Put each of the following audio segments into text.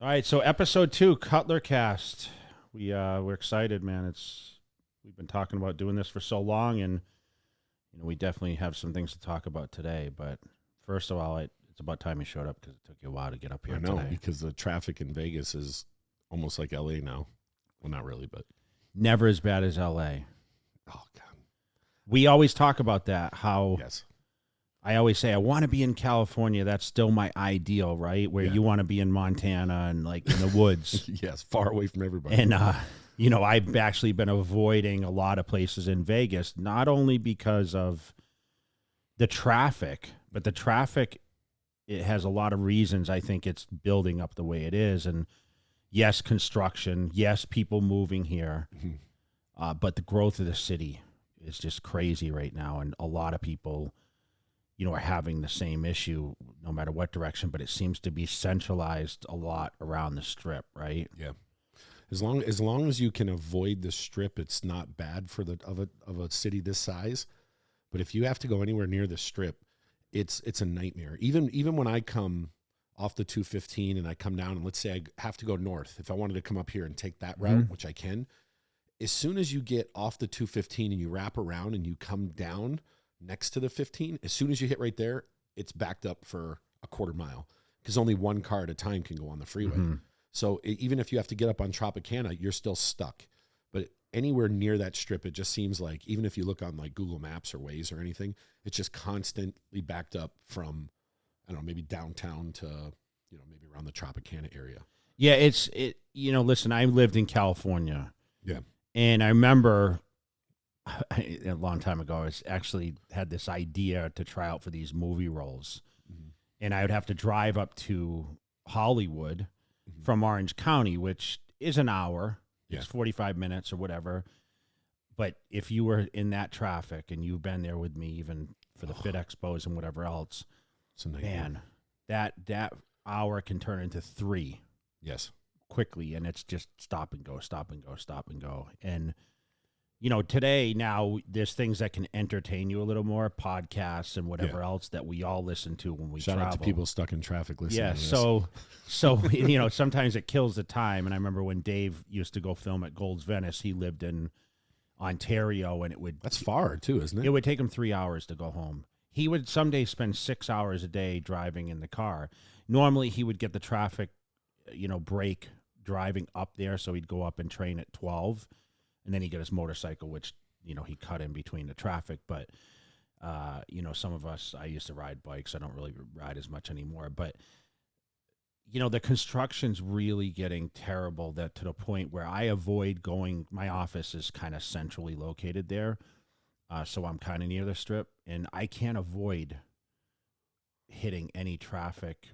All right, so episode 2, Cutler Cast. We're excited, man. We've been talking about doing this for so long, and we definitely have some things to talk about today. But first of all, it's about time you showed up because it took you a while to get up here. I know, today. because the traffic in Vegas is almost like LA now. Well, not really, but Never as bad as LA. oh god, We always talk about that. How yes, I always say I want to be in California. That's still my ideal, right? Where you want to be in Montana and like in the woods. yes, far away from everybody. And I've actually been avoiding a lot of places in Vegas, not only because of the traffic, but the traffic, it has a lot of reasons. I think it's building up the way it is. And yes, construction, yes, people moving here, but the growth of the city is just crazy right now. And a lot of people, are having the same issue no matter what direction, but it seems to be centralized a lot around the Strip, right? Yeah. As long as you can avoid the Strip, it's not bad for of a city this size. But if you have to go anywhere near the Strip, it's a nightmare. Even when I come off the 215 and I come down, and let's say I have to go north, if I wanted to come up here and take that route, which I can, as soon as you get off the 215 and you wrap around and you come down next to the 15, as soon as you hit right there, it's backed up for a quarter mile because only one car at a time can go on the freeway. So even if you have to get up on Tropicana, you're still stuck. But anywhere near that Strip, it just seems like, even if you look on like Google Maps or Waze or anything, it's just constantly backed up from, I don't know, maybe downtown to, maybe around the Tropicana area. Yeah, listen, I lived in California. Yeah. And I remember a long time ago, I actually had this idea to try out for these movie roles. And I would have to drive up to Hollywood from Orange County, which is an hour. It's 45 minutes or whatever. But if you were in that traffic, and you've been there with me even for the Fit Expos and whatever else, it's a nightmare. Man, that hour can turn into 3. Yes. Quickly, and it's just stop and go, stop and go, stop and go. And today, now there's things that can entertain you a little more, podcasts and whatever else that we all listen to when we travel. Shout out to people stuck in traffic listening to this. So sometimes it kills the time. And I remember when Dave used to go film at Gold's Venice, he lived in Ontario, and that's far too, isn't it? It would take him 3 hours to go home. He would some days spend 6 hours a day driving in the car. Normally, he would get the traffic, break driving up there, so he'd go up and train at 12. And then he got his motorcycle, which, he cut in between the traffic. But, some of us, I used to ride bikes. I don't really ride as much anymore. But, the construction's really getting terrible to the point where I avoid going. My office is kind of centrally located there. So I'm kind of near the Strip. And I can't avoid hitting any traffic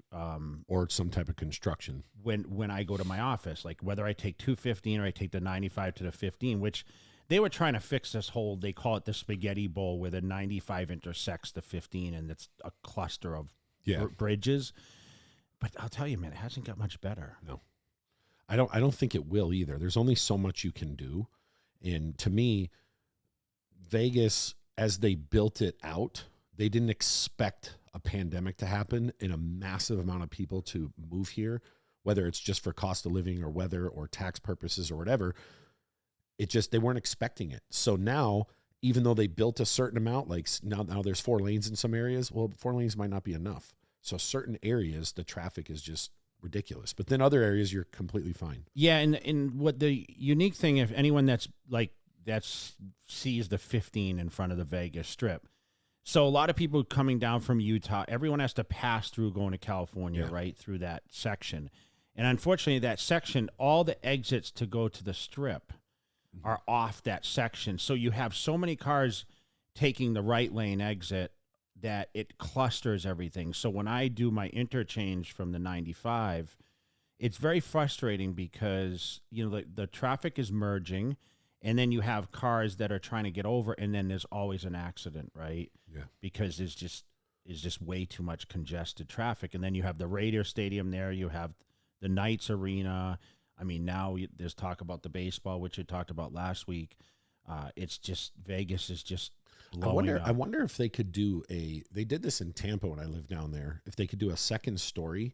or some type of construction when I go to my office, like whether I take 215 or I take the 95 to the 15, which they were trying to fix this whole, they call it the spaghetti bowl, where the 95 intersects the 15, and it's a cluster of bridges. But I'll tell you, man, it hasn't got much better. No, I don't think it will either. There's only so much you can do. And to me, Vegas, as they built it out, they didn't expect a pandemic to happen and a massive amount of people to move here, whether it's just for cost of living or weather or tax purposes or whatever. They weren't expecting it. So now, even though they built a certain amount, like now there's 4 lanes in some areas, well, 4 lanes might not be enough. So certain areas, the traffic is just ridiculous. But then other areas, you're completely fine. Yeah, and what the unique thing, if anyone sees the 15 in front of the Vegas Strip, so a lot of people coming down from Utah, everyone has to pass through going to California, right, through that section. And unfortunately, that section, all the exits to go to the Strip are off that section. So you have so many cars taking the right lane exit that it clusters everything. So when I do my interchange from the 95, it's very frustrating because, the traffic is merging, and then you have cars that are trying to get over, and then there's always an accident, right? Yeah. Because it's just way too much congested traffic. And then you have the Raider Stadium there. You have the Knights Arena. I mean, now there's talk about the baseball, which you talked about last week. It's just, Vegas is just blowing up. I wonder if they could do they did this in Tampa when I lived down there, if they could do a second story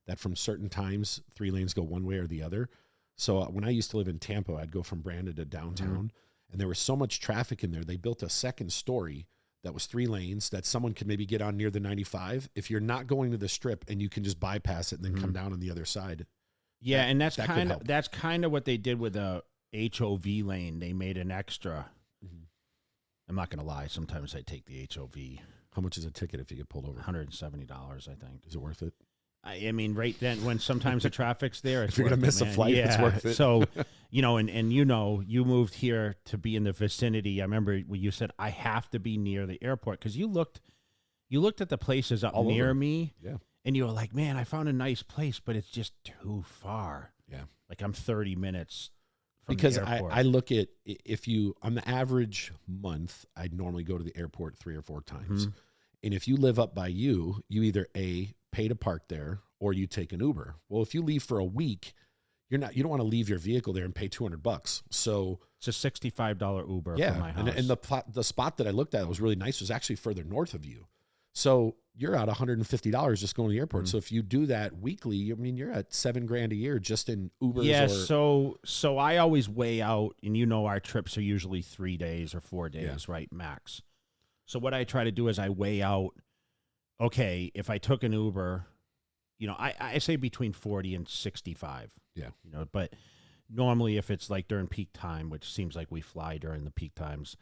that from certain times 3 lanes go one way or the other. So when I used to live in Tampa, I'd go from Brandon to downtown, and there was so much traffic in there. They built a second story that was 3 lanes that someone could maybe get on near the 95. If you're not going to the strip, and you can just bypass it and then come down on the other side. Yeah, and that's kind of what they did with the HOV lane. They made an extra. I'm not going to lie. Sometimes I take the HOV. How much is a ticket if you get pulled over? $170, I think. Is it worth it? I mean, right then, when sometimes the traffic's there, it's if you're going to miss a flight, it's worth it. So, and you moved here to be in the vicinity. I remember when you said, I have to be near the airport, because you looked at the places up near me, and you were like, man, I found a nice place, but it's just too far. Yeah. Like, I'm 30 minutes from because the airport. I look at, if you, on the average month, I'd normally go to the airport 3 or 4 times. And if you live up by you either pay to park there, or you take an Uber. Well, if you leave for a week, you don't want to leave your vehicle there and pay $200. So it's a $65 Uber from my house. And the spot that I looked at was really nice, was actually further north of you. So you're out $150 just going to the airport. So if you do that weekly, I mean, you're at $7,000 a year just in Ubers. Yeah. So I always weigh out, and our trips are usually 3 days or 4 days, right? Max. So what I try to do is I weigh out, okay, if I took an Uber, I say between 40 and 65. Yeah. But normally if it's like during peak time, which seems like we fly during the peak times,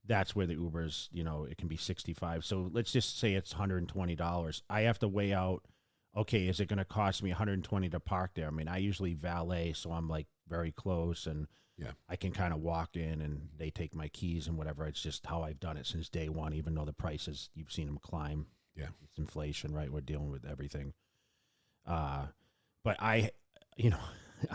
that's where the Ubers, it can be 65. So let's just say it's $120. I have to weigh out, okay, is it going to cost me $120 to park there? I mean, I usually valet, so I'm like very close, and I can kind of walk in and they take my keys and whatever. It's just how I've done it since day one, even though the prices, you've seen them climb. Yeah. It's inflation, right? We're dealing with everything. But I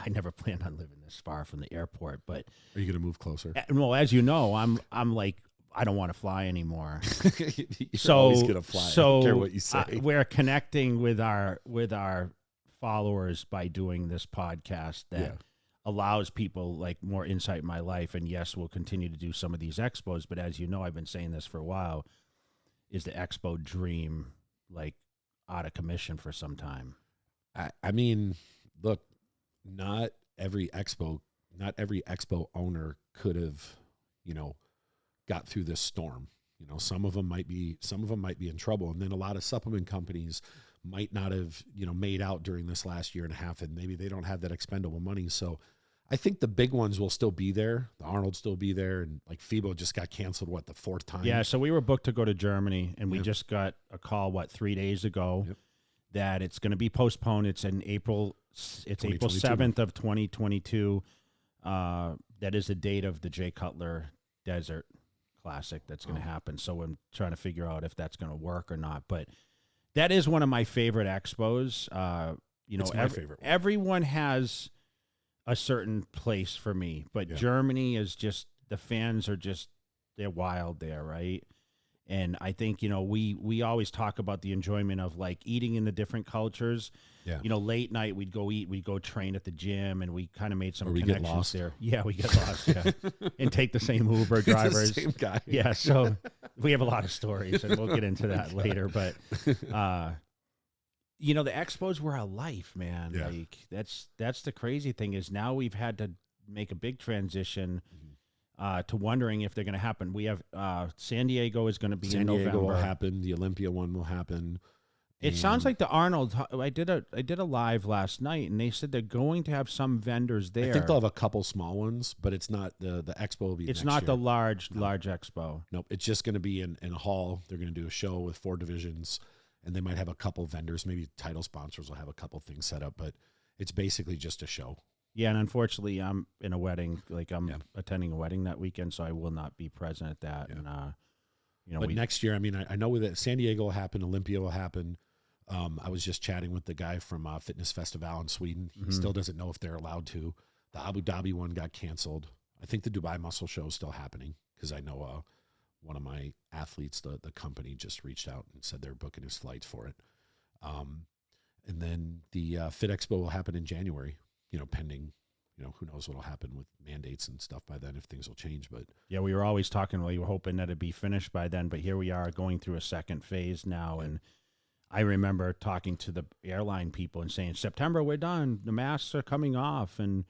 never planned on living this far from the airport, but are you going to move closer? Well, as you know, I'm like, I don't want to fly anymore. You're always going to fly. I don't care what you say. We're connecting with our followers by doing this podcast that allows people like more insight in my life. And yes, we'll continue to do some of these expos, but as you know, I've been saying this for a while, is the expo dream like out of commission for some time? I mean, look, not every expo owner could have, got through this storm. Some of them might be in trouble. And then a lot of supplement companies might not have, made out during this last year and a half, and maybe they don't have that expendable money. So I think the big ones will still be there. The Arnold still be there. And like FIBO just got canceled, the 4th time? Yeah. So we were booked to go to Germany, and we just got a call, 3 days ago, that it's going to be postponed. It's in April. It's April 7th of 2022. That is the date of the Jay Cutler Desert Classic that's going to happen. So I'm trying to figure out if that's going to work or not. But that is one of my favorite expos. It's my favorite one. Everyone has a certain place for me, but Germany is just, the fans are just, they're wild there, right? And I think, we always talk about the enjoyment of like eating in the different cultures. Yeah. Late night we'd go eat, we'd go train at the gym, and we kind of made some connections there. Yeah, we get lost, and take the same Uber drivers. The same guy. Yeah, so we have a lot of stories, and we'll get into that later. But, the expos were our life, man. Yeah. Like that's the crazy thing, is now we've had to make a big transition to wondering if they're going to happen. We have San Diego is going to be in November. San Diego will happen. The Olympia one will happen. It sounds like the Arnold. I did a live last night, and they said they're going to have some vendors there. I think they'll have a couple small ones, but it's not the expo will be. It's not the large expo. Nope, it's just going to be in a hall. They're going to do a show with 4 divisions, and they might have a couple vendors. Maybe title sponsors will have a couple things set up, but it's basically just a show. Yeah, and unfortunately, I'm in a wedding. Like I'm attending a wedding that weekend, so I will not be present at that. Yeah. And but next year, I mean, I know that San Diego will happen, Olympia will happen. I was just chatting with the guy from Fitness Festival in Sweden. He still doesn't know if they're allowed to. The Abu Dhabi one got canceled. I think the Dubai Muscle Show is still happening, because I know one of my athletes, the company, just reached out and said they're booking his flights for it. And then the Fit Expo will happen in January, pending, who knows what will happen with mandates and stuff by then, if things will change. But yeah, we were always talking, we were hoping that it'd be finished by then, but here we are going through a second phase now. And I remember talking to the airline people and saying, September, we're done. The masks are coming off and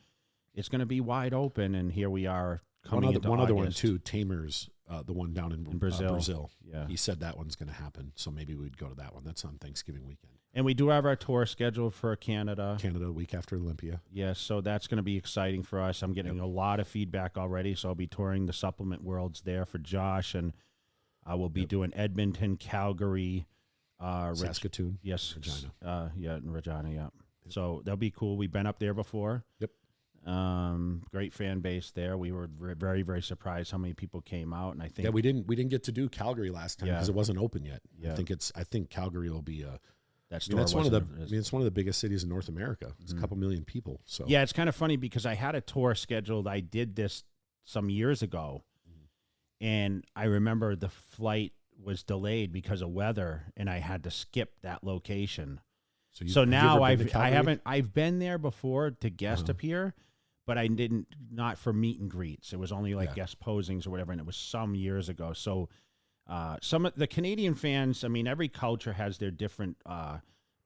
it's going to be wide open. And here we are coming into one other one August. too, Tamers, the one down in Brazil. Yeah. He said that one's going to happen. So maybe we'd go to that one. That's on Thanksgiving weekend. And we do have our tour scheduled for Canada. Canada, a week after Olympia. Yes, so that's going to be exciting for us. I'm getting a lot of feedback already, so I'll be touring the supplement worlds there for Josh, and I will be doing Edmonton, Calgary, Saskatoon. Yes, Regina. in Regina, yeah. So that'll be cool. We've been up there before. Yep. Great fan base there. We were very, very surprised how many people came out, and I think we didn't get to do Calgary last time because it wasn't open yet. Yeah. I think Calgary will be that's one of it's one of the biggest cities in North America. It's a couple million people. So yeah, it's kind of funny because I had a tour scheduled. I did this some years ago, and I remember the flight was delayed because of weather, and I had to skip that location. So now I've been there before to guest appear, but I not for meet and greets. It was only like guest posings or whatever, and it was some years ago. So some of the Canadian fans, I mean, every culture has their different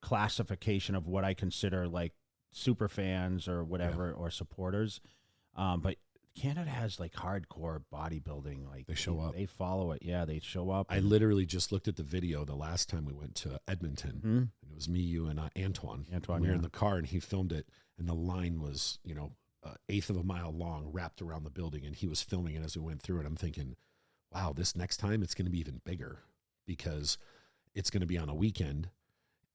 classification of what I consider like super fans or whatever or supporters. But Canada has like hardcore bodybuilding. Like they show up. They follow it. Yeah, they show up. I literally just looked at the video the last time we went to Edmonton. And it was me, you, and Antoine. We were in the car, and he filmed it, and the line was, eighth of a mile long, wrapped around the building, and he was filming it as we went through it. I'm thinking, wow, this next time it's going to be even bigger because it's going to be on a weekend,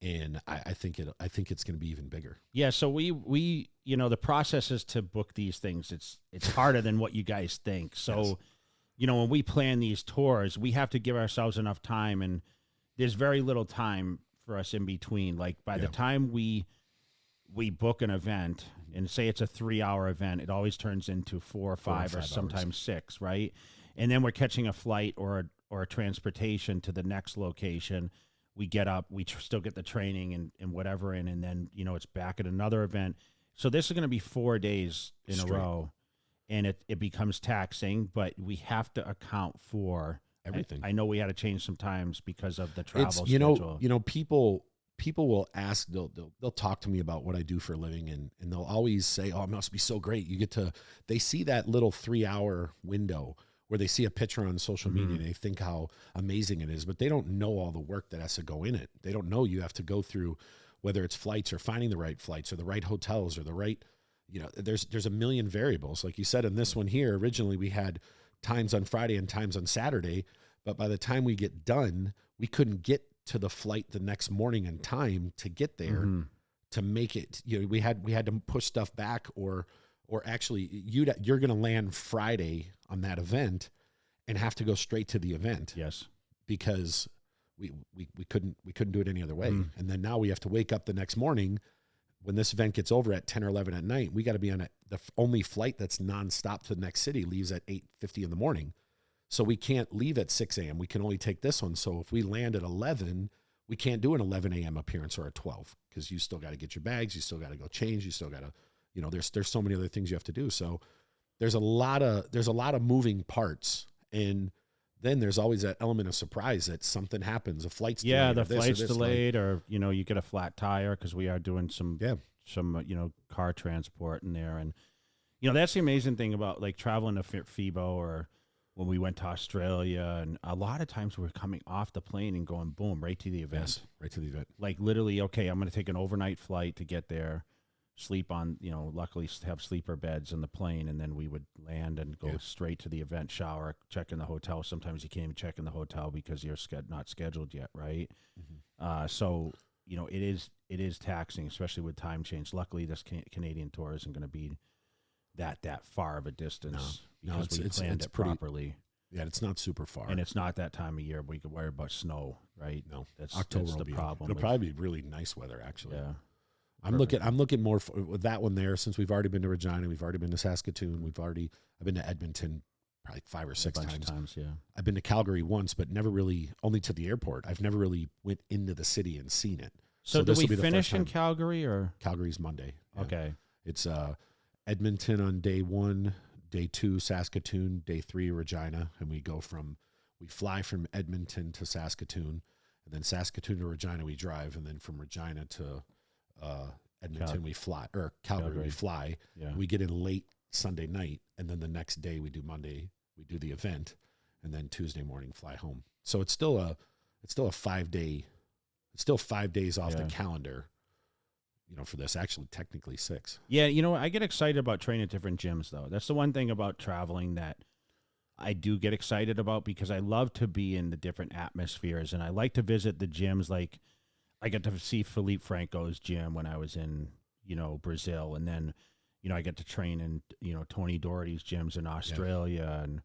and I think it's going to be even bigger. Yeah, so we the process is to book these things. It's harder than what you guys think. So, when we plan these tours, we have to give ourselves enough time, and there's very little time for us in between. Like by the time we book an event and say it's a 3-hour event, it always turns into 4 or 5 or sometimes 6, right? And then we're catching a flight or a transportation to the next location. We get up, we still get the training and whatever in, and then, it's back at another event. So this is going to be 4 days in a row, and it becomes taxing, but we have to account for everything. I know we had to change some times because of the travel schedule. People will ask, they'll talk to me about what I do for a living, and they'll always say, oh, it must be so great. They see that little 3-hour window where they see a picture on social media and they think how amazing it is, but they don't know all the work that has to go in it. They don't know you have to go through, whether it's flights or finding the right flights or the right hotels or the right, there's a million variables. Like you said, in this one here, originally we had times on Friday and times on Saturday, but by the time we get done, we couldn't get to the flight the next morning in time to get there to make it, we had to push stuff back or actually you're going to land Friday on that event and have to go straight to the event. Yes. Because we couldn't do it any other way. And then now we have to wake up the next morning when this event gets over at 10 or 11 at night. We got to be on the only flight that's nonstop to the next city leaves at 8:50 in the morning. So we can't leave at 6 a.m. We can only take this one. So if we land at 11, we can't do an 11 a.m. appearance or a 12 because you still got to get your bags. You still got to go change. You still got to, there's so many other things you have to do. So there's a lot of moving parts, and then there's always that element of surprise that something happens. A flight's delayed. Yeah, the flight's delayed, or you get a flat tire because we are doing some car transport in there, and that's the amazing thing about like traveling to FIBO or when we went to Australia, and a lot of times we're coming off the plane and going boom right to the event. Yes, right to the event. Like literally, okay, I'm going to take an overnight flight to get there. Sleep on, luckily have sleeper beds in the plane, and then we would land and go straight to the event, shower, check in the hotel. Sometimes you can't even check in the hotel because you're not scheduled yet, right? So, it is taxing, especially with time change. Luckily, this Canadian tour isn't going to be that far of a distance because we planned it properly. Yeah, it's not super far. And it's not that time of year we could worry about snow, right? No, October will the be problem. It'll probably be really nice weather, actually. Yeah. I'm looking more with that one there, since we've already been to Regina, we've already been to Saskatoon, I've been to Edmonton probably 5 or 6 times. Yeah. I've been to Calgary once, but never really, only to the airport. I've never really went into the city and seen it. So do we finish in Calgary or? Calgary's Monday. Yeah. Okay. It's Edmonton on day 1, day 2 Saskatoon, day 3 Regina, and we fly from Edmonton to Saskatoon. and then Saskatoon to Regina we drive, and then from Regina to Edmonton we fly, or Calgary we fly. Yeah. We get in late Sunday night, and then the next day we do the event, and then Tuesday morning fly home. So it's still a 5 day, it's still 5 days off the calendar, you know, for this. Actually, technically 6. Yeah, you know, I get excited about training at different gyms, though. That's the one thing about traveling that I do get excited about, because I love to be in the different atmospheres, and I like to visit the gyms. Like, I got to see Felipe Franco's gym when I was in, you know, Brazil, and then, you know, I get to train in, you know, Tony Doherty's gyms in Australia, and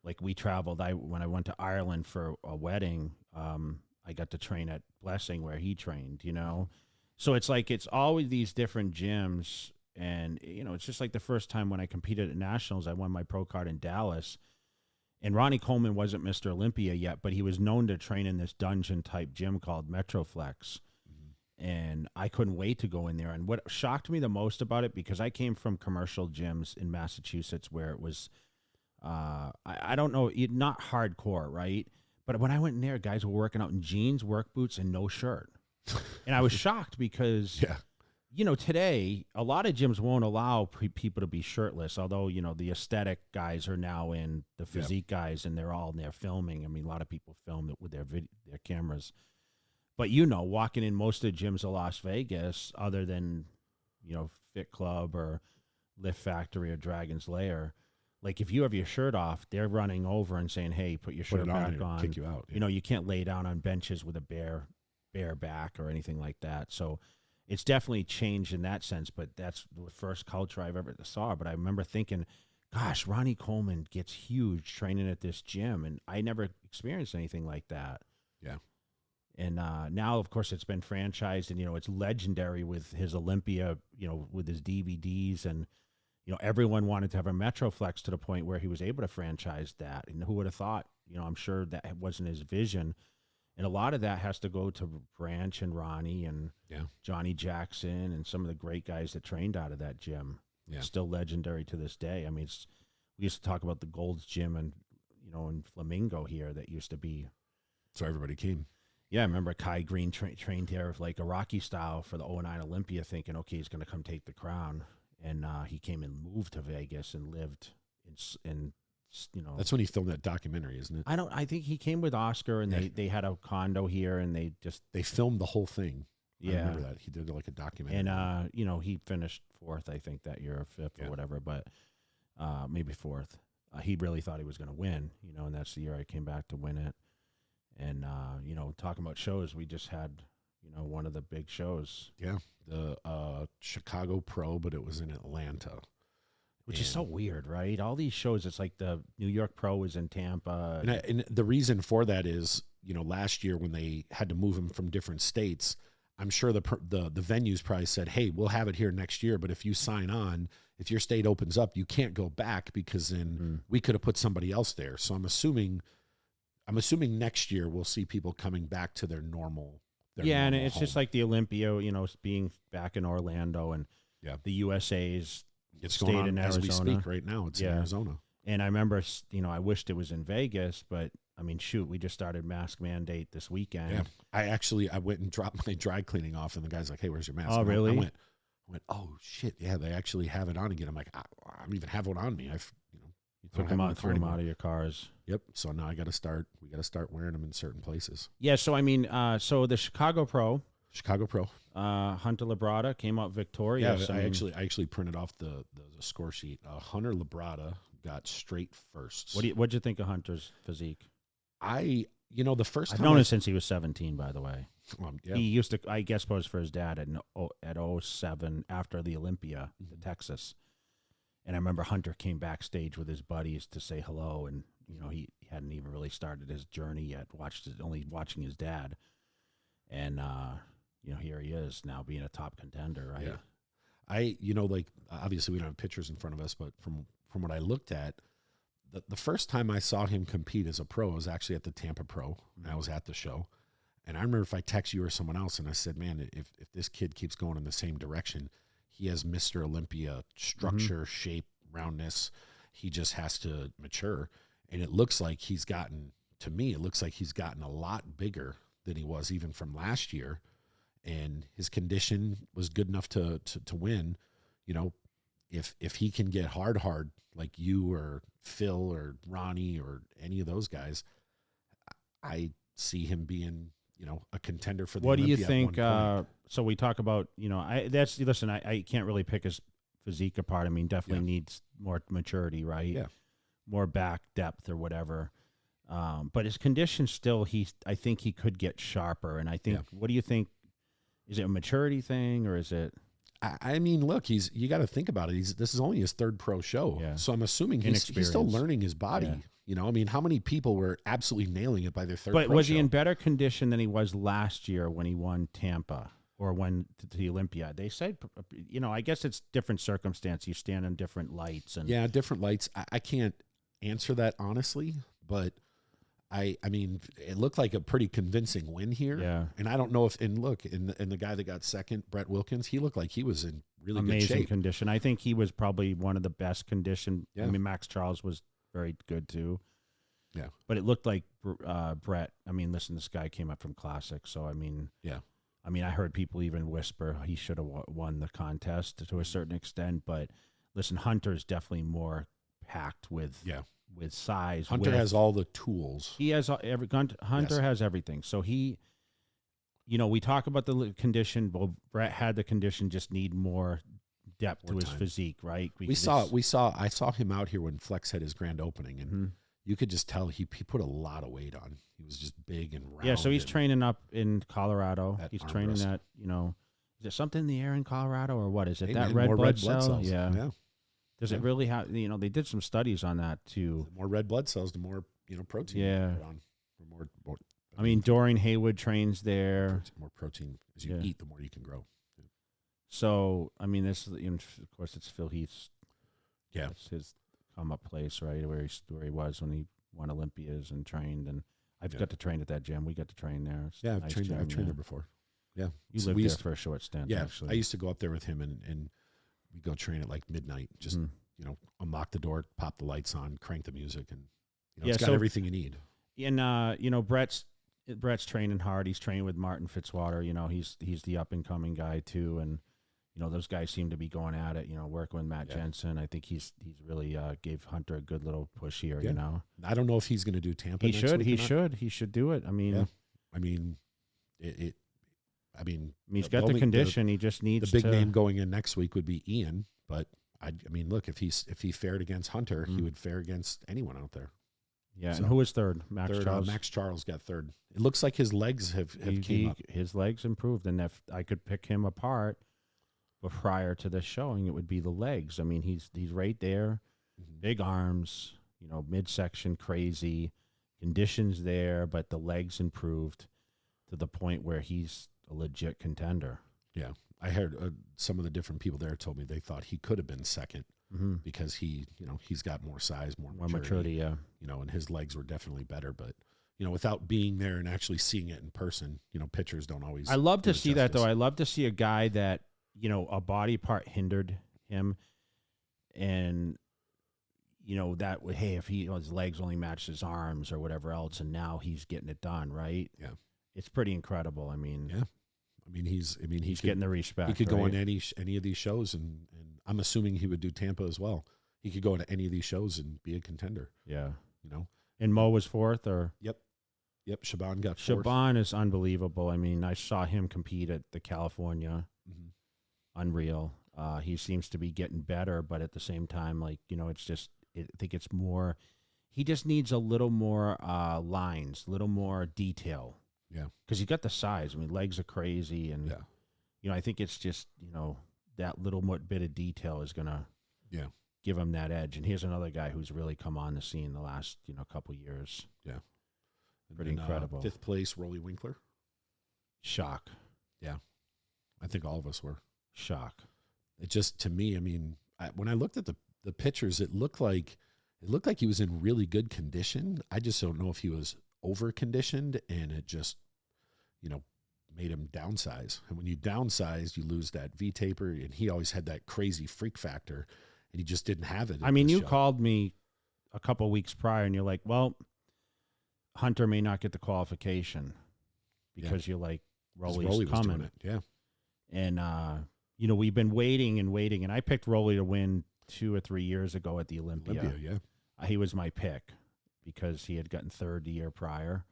like we traveled. When I went to Ireland for a wedding, I got to train at Blessing where he trained, you know. So it's like, it's always these different gyms. And, you know, it's just like the first time when I competed at Nationals, I won my pro card in Dallas. And Ronnie Coleman wasn't Mr. Olympia yet, but he was known to train in this dungeon type gym called Metroflex. And I couldn't wait to go in there. And what shocked me the most about it, because I came from commercial gyms in Massachusetts where it was, I don't know, not hardcore, right? But when I went in there, guys were working out in jeans, work boots, and no shirt. And I was shocked because, you know, today, a lot of gyms won't allow people to be shirtless, although, you know, the aesthetic guys are now in, the physique guys, and they're all in there filming. I mean, a lot of people film it with their cameras. But, you know, walking in most of the gyms of Las Vegas, other than, you know, Fit Club or Lift Factory or Dragon's Lair, like if you have your shirt off, they're running over and saying, hey, put your shirt back on. Kick you out. You know, you can't lay down on benches with a bare back or anything like that. So it's definitely changed in that sense, but that's the first culture I've ever saw. But I remember thinking, gosh, Ronnie Coleman gets huge training at this gym, and I never experienced anything like that. Yeah. And now, of course, it's been franchised, and, you know, it's legendary with his Olympia, you know, with his DVDs, and, you know, everyone wanted to have a Metroflex to the point where he was able to franchise that. And who would have thought, you know, I'm sure that wasn't his vision. And a lot of that has to go to Branch and Ronnie and Johnny Jackson and some of the great guys that trained out of that gym. Yeah. It's still legendary to this day. I mean, we used to talk about the Gold's Gym and, you know, in Flamingo here that used to be. So everybody came. Yeah, I remember Kai Green trained here like a Rocky style for the 2009 Olympia, thinking, okay, he's going to come take the crown. And he came and moved to Vegas and lived in, you know. That's when he filmed that documentary, isn't it? I think he came with Oscar, and they had a condo here, and they filmed the whole thing. Yeah. I remember that. He did like a documentary. And, you know, he finished 4th, I think, that year, or 5th or whatever, but maybe 4th. He really thought he was going to win, you know, and that's the year I came back to win it. And, you know, talking about shows, we just had, you know, one of the big shows. Yeah, the Chicago Pro, but it was in Atlanta. Which is so weird, right? All these shows, it's like the New York Pro was in Tampa. And the reason for that is, you know, last year when they had to move them from different states, I'm sure the venues probably said, hey, we'll have it here next year, but if you sign on, if your state opens up, you can't go back, because then we could have put somebody else there. So I'm assuming next year we'll see people coming back to their normal. And it's home. Just like the Olympia, you know, being back in Orlando, and the USA's it's going on in as Arizona. we speak right now. It's in Arizona. And I remember, you know, I wished it was in Vegas, but I mean, shoot, we just started mask mandate this weekend. Yeah. I went and dropped my dry cleaning off, and the guy's like, hey, where's your mask? Oh, really? I went, oh shit. Yeah. They actually have it on again. I'm like, I don't even have one on me. You took them out, threw them out of your cars. Yep. So now we got to start wearing them in certain places. Yeah. So, I mean, so the Chicago Pro, Hunter Labrada came out victorious. Yeah, I actually printed off the score sheet. Hunter Labrada got straight firsts. What'd you think of Hunter's physique? The first time I've known him since he was 17, by the way. Yeah. He used to, I guess, pose for his dad at 07 after the Olympia to Texas. And I remember Hunter came backstage with his buddies to say hello, and, you know, he hadn't even really started his journey yet, only watching his dad. And, you know, here he is now being a top contender, right? Yeah. Like, obviously we don't have pictures in front of us, but from what I looked at, the first time I saw him compete as a pro was actually at the Tampa Pro, and I was at the show. And I remember if I text you or someone else and I said, man, if this kid keeps going in the same direction, he has Mr. Olympia structure, shape, roundness. He just has to mature. And it looks like he's gotten a lot bigger than he was even from last year, and his condition was good enough to win. You know, if he can get hard like you or Phil or Ronnie or any of those guys, I see him being, you know, a contender for the What Olympia do you think? So we talk about, you know, I can't really pick his physique apart. I mean, definitely needs more maturity, right? Yeah. More back depth or whatever. But his condition still, I think he could get sharper. And I think, what do you think? Is it a maturity thing or is it? I mean, look, you got to think about it. This is only his third pro show. Yeah. So I'm assuming he's still learning his body. Yeah. You know, I mean, how many people were absolutely nailing it by their third But pro was show? he in better condition than he was last year when he won Tampa or when to the Olympia? They said, you know, I guess it's different circumstance. You stand in different lights. And Yeah, different lights. I can't answer that honestly, but I mean, it looked like a pretty convincing win here. Yeah. And I don't know if, and look, and the guy that got second, Brett Wilkins, he looked like he was in really amazing good shape. condition. I think he was probably one of the best conditioned. Yeah. I mean, Max Charles was very good too. Yeah. But it looked like Brett. I mean, listen, this guy came up from Classic. So, I mean, I heard people even whisper he should have won the contest to a certain extent. But listen, Hunter's definitely more packed with size. Hunter has all the tools. He has Hunter has everything. So he, you know, we talk about the condition. Well, Brett had the condition, just need more depth to his physique, right? I saw him out here when Flex had his grand opening, and you could just tell he put a lot of weight on. He was just big and round. Yeah, so he's training up in Colorado. He's training wrestle. at, you know, is there something in the air in Colorado or what? Is it that more red blood cells? cell? Yeah. Does it Yeah. really have, you know, they did some studies on that too. The more red blood cells, the more, you know, protein. Yeah. You put on. The more, I mean, Dorian Haywood trains there. more protein as you eat, the more you can grow. Yeah. So, I mean, this, you know, of course, it's Phil Heath's. Yeah. It's his come up place, right? Where he was when he won Olympias and trained. And I've got to train at that gym. We got to train there. It's Yeah, a nice I've trained gym, there before. Yeah. You lived there for a short stint, actually. I used to go up there with him and we go train at like midnight. Just, you know, unlock the door, pop the lights on, crank the music, and, you know, it's got everything you need. And, you know, Brett's training hard. He's training with Martin Fitzwater. You know, he's the up-and-coming guy, too. And, you know, those guys seem to be going at it, you know, working with Matt Jensen. I think he's really gave Hunter a good little push here, you know. I don't know if he's going to do Tampa He next should. week He or not. should. He should do it. I mean, he's got the condition. He just needs the big name going in next week would be Ian. But I mean, look, if he fared against Hunter, he would fare against anyone out there. Yeah. So, and who was third? Charles. Max Charles got third. It looks like his legs have came up. His legs improved, and if I could pick him apart, but prior to this showing, it would be the legs. I mean, he's right there, big arms, you know, midsection crazy, conditions there, but the legs improved to the point where he's a legit contender. Yeah, I heard some of the different people there told me they thought he could have been second because he's got more size, more maturity. Yeah, you know, and his legs were definitely better, but. You know, without being there and actually seeing it in person, you know, pitchers don't always. I love to see that, though. I love to see a guy that, you know, a body part hindered him, and, you know, that would, hey, if his legs only matched his arms or whatever else, and now he's getting it done, right? Yeah, it's pretty incredible. I mean, he's getting the respect. He could go on any of these shows, and I'm assuming he would do Tampa as well. He could go into any of these shows and be a contender. Yeah, you know. And Mo was fourth, or Yep, Shaban got fourth. Shaban is unbelievable. I mean, I saw him compete at the California. Unreal. He seems to be getting better, but at the same time, like, you know, I think it's more, he just needs a little more lines, a little more detail. Yeah. Because he's got the size. I mean, legs are crazy. And, you know, I think it's just, you know, that little more bit of detail is going to give him that edge. And here's another guy who's really come on the scene the last, you know, couple years. Yeah. Pretty incredible. Fifth place, Rolly Winkler. Shock. Yeah. I think all of us were. Shock. It just, to me, I mean, when I looked at the pictures, it looked like he was in really good condition. I just don't know if he was over conditioned and it just, you know, made him downsize. And when you downsize, you lose that V taper, and he always had that crazy freak factor, and he just didn't have it. I mean, you called me a couple weeks prior and you're like, well, Hunter may not get the qualification because you're like, 'Cause Rolly's Rolly was doing coming. it. Yeah. And, we've been waiting and waiting, and I picked Rolly to win 2 or 3 years ago at the Olympia. Yeah. He was my pick because he had gotten third the year prior.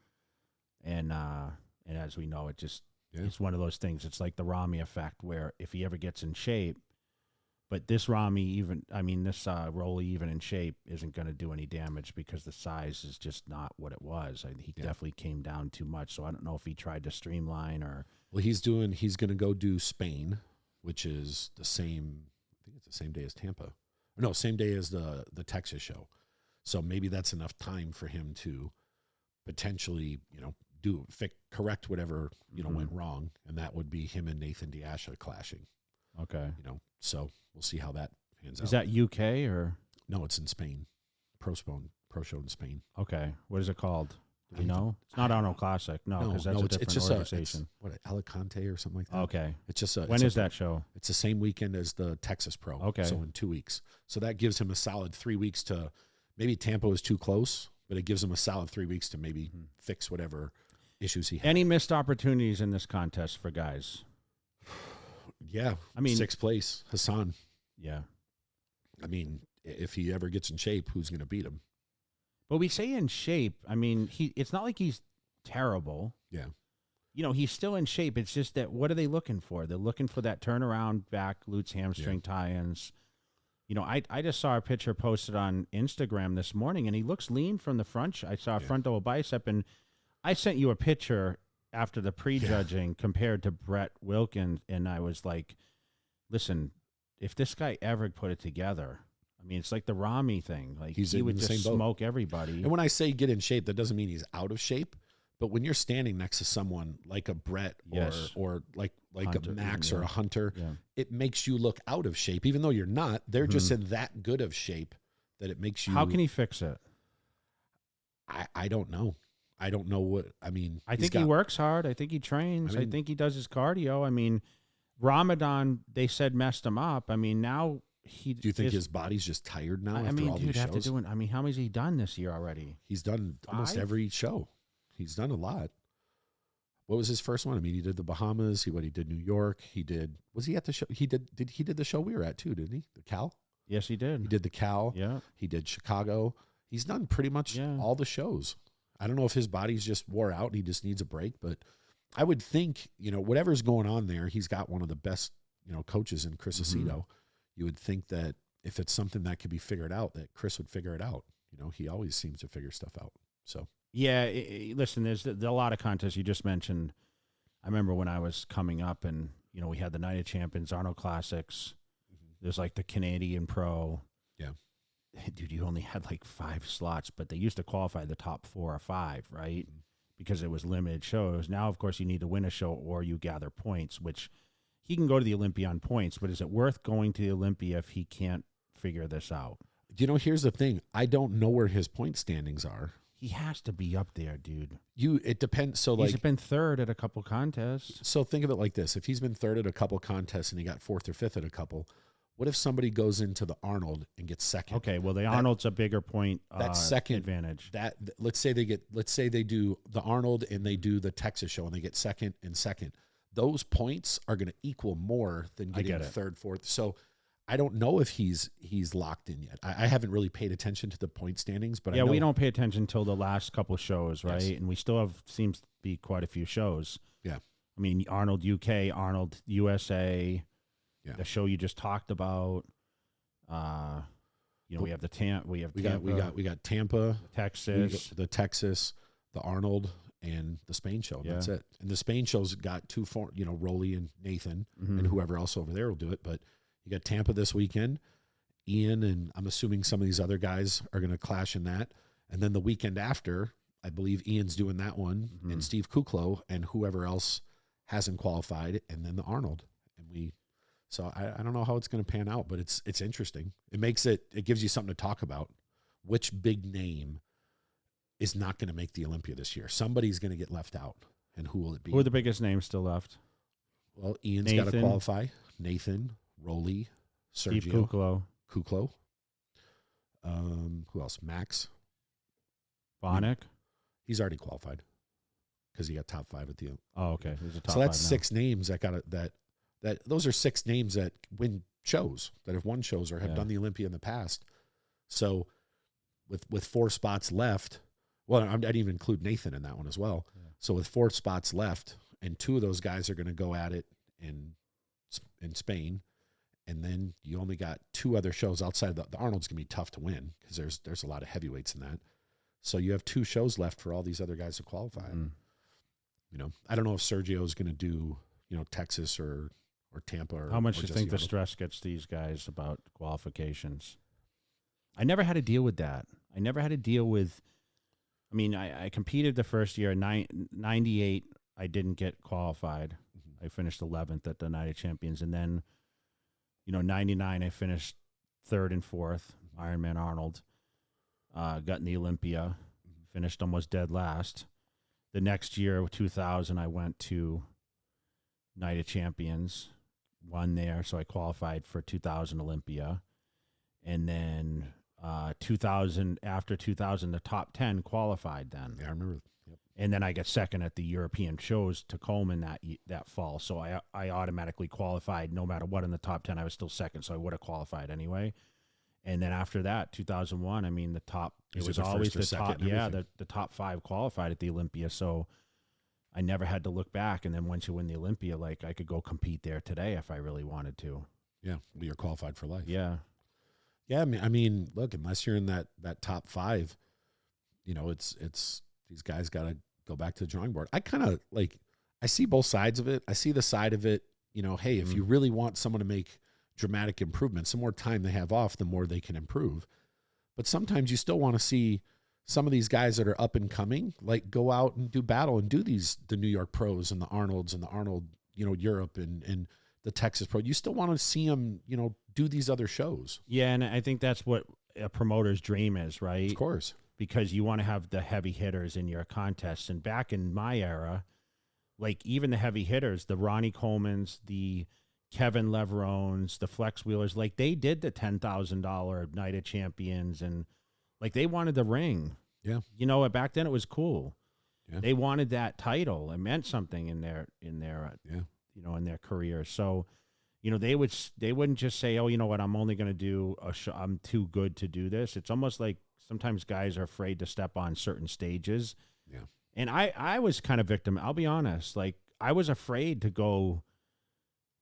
And as we know, it's one of those things. It's like the Rami effect, where if he ever gets in shape, but this Rolly even in shape isn't going to do any damage because the size is just not what it was. He definitely came down too much. So I don't know if he tried to streamline or. Well, he's going to go do Spain, which is the same. I think it's the same day as Tampa. No, same day as the Texas show. So maybe that's enough time for him to potentially, correct whatever, went wrong. And that would be him and Nathan Diasha clashing. Okay. So we'll see how that pans out. Is that UK or? No, it's in Spain. Pro show in Spain. Okay. What is it called? Do you know? It's not Arnold Classic. No, because that's a different organization. Alicante or something like that. Okay. It's just when is that show? It's the same weekend as the Texas Pro. Okay. So in 2 weeks. So that gives him a solid 3 weeks to, maybe Tampa is too close, but it gives him a solid 3 weeks to maybe fix whatever issues he has. Any missed opportunities in this contest for guys? Yeah. I mean, 6th place, Hassan. Yeah. I mean, if he ever gets in shape, who's going to beat him? But we say in shape. I mean, it's not like he's terrible. Yeah. He's still in shape. It's just that, what are they looking for? They're looking for that turnaround back, glutes, hamstring tie-ins. I just saw a picture posted on Instagram this morning, and he looks lean from the front. I saw a front double bicep, and I sent you a picture after the prejudging compared to Brett Wilkins, and I was like, listen, if this guy ever put it together, I mean, it's like the Rami thing. Like, he would just smoke everybody. And when I say get in shape, that doesn't mean he's out of shape. But when you're standing next to someone like a Brett or like Hunter, a Max or a Hunter, it makes you look out of shape, even though you're not. They're just in that good of shape that it makes you. How can he fix it? I don't know. I don't know what I mean. I think he works hard. I think he trains. I think he does his cardio. I mean, Ramadan, they said, messed him up. I mean, now. Do you think his body's just tired now? I mean, dude, have to do it. I mean, how many has he done this year already? He's done almost every show. He's done a lot. What was his first one? I mean, he did the Bahamas. He did New York. He did. Was he at the show? He did the show we were at too, didn't he? The Cal. Yes, he did. He did the Cal. Yeah. He did Chicago. He's done pretty much all the shows. I don't know if his body's just wore out and he just needs a break, but I would think whatever's going on there, he's got one of the best coaches in Chris Aceto. You would think that if it's something that could be figured out, that Chris would figure it out. He always seems to figure stuff out. So yeah, listen, there's a lot of contests you just mentioned. I remember when I was coming up, and we had the Night of Champions, Arnold Classics. There's like the Canadian Pro. Yeah, dude, you only had like 5 slots, but they used to qualify the top 4 or 5, right? Because it was limited shows. Now, of course, you need to win a show or you gather points, which. He can go to the Olympia on points, but is it worth going to the Olympia if he can't figure this out? Here's the thing. I don't know where his point standings are. He has to be up there, dude. It depends. So he's been third at a couple contests. So think of it like this. If he's been third at a couple contests and he got 4th or 5th at a couple, what if somebody goes into the Arnold and gets second? Okay, well, the Arnold's a bigger point that second advantage. Let's say they do the Arnold and they do the Texas show and they get second and second. Those points are going to equal more than getting 3rd, 4th. So I don't know if he's locked in yet. I haven't really paid attention to the point standings, but we don't pay attention until the last couple of shows, right? Yes. And we still seems to be quite a few shows. Yeah. I mean, Arnold UK, Arnold USA, the show you just talked about. We have we got Tampa, Texas, the Texas, the Arnold. And the Spain show. That's it. And the Spain show's got 2 Rolly and Nathan and whoever else over there will do it. But you got Tampa this weekend, Ian, and I'm assuming some of these other guys are going to clash in that. And then the weekend after, I believe Ian's doing that one, and Steve Kuklo and whoever else hasn't qualified, and then the Arnold. So I don't know how it's going to pan out, but it's interesting. It gives you something to talk about. Which big name is not going to make the Olympia this year? Somebody's going to get left out, and who will it be? Who are the biggest names still left? Well, Ian's got to qualify. Nathan, Rolly, Sergio, Steve Kuklo. Who else? Max. Bonick. He's already qualified. because he got top 5 at the. Oh, okay. There's a top So that's 5 now. 6 names that got it. That those are 6 names that win shows, that have won shows or have done the Olympia in the past. So with 4 spots left, well, I'd even include Nathan in that one as well. Yeah. So with 4 spots left, and 2 of those guys are going to go at it in Spain, and then you only got 2 other shows outside. The Arnold's going to be tough to win because there's a lot of heavyweights in that. So you have 2 shows left for all these other guys to qualify. You know, I don't know if Sergio is going to do, you know, Texas or Tampa. Or how much or do you think the stress gets these guys about qualifications? I never had to deal with that. I never had to deal with. I mean, I competed the first year. 98, I didn't get qualified. I finished 11th at the Night of Champions, and then, you know, 99, I finished 3rd and 4th. Ironman Arnold. Got in the Olympia, finished almost dead last. The next year, 2000, I went to Night of Champions, won there, so I qualified for 2000 Olympia. And then 2000, after 2000, the top 10 qualified then. Yeah, I remember. Yep. And then I got second at the European shows to Coleman that fall. So I automatically qualified no matter what in the top 10. I was still second, so I would have qualified anyway. And then after that, 2001, I mean, the top, it was always the top, the top 5 qualified at the Olympia. So I never had to look back. And then once you win the Olympia, like, I could go compete there today if I really wanted to. Yeah, you're qualified for life. Yeah. Yeah, I mean, look, unless you're in that top 5, you know, it's these guys got to go back to the drawing board. I kind of like, I see both sides of it. I see the side of it, you know, hey, if you really want someone to make dramatic improvements, the more time they have off, the more they can improve. But sometimes you still want to see some of these guys that are up and coming, like, go out and do battle and do the New York pros and the Arnolds and the Arnold, you know, Europe and the Texas pro. You still want to see them, you know, do these other shows. Yeah. And I think that's what a promoter's dream is, right? Of course. Because you want to have the heavy hitters in your contests. And back in my era, like, even the heavy hitters, the Ronnie Colemans, the Kevin Leverones, the Flex Wheelers, like, they did the $10,000 Night of Champions, and like, they wanted the ring. Yeah. You know, back then it was cool. Yeah. They wanted that title. It meant something in their you know, in their career. So, you know, they wouldn't just say, oh, you know what, I'm only going to do a show. I'm too good to do this. It's almost like sometimes guys are afraid to step on certain stages. Yeah. And I was kind of victim. I'll be honest. Like, I was afraid to go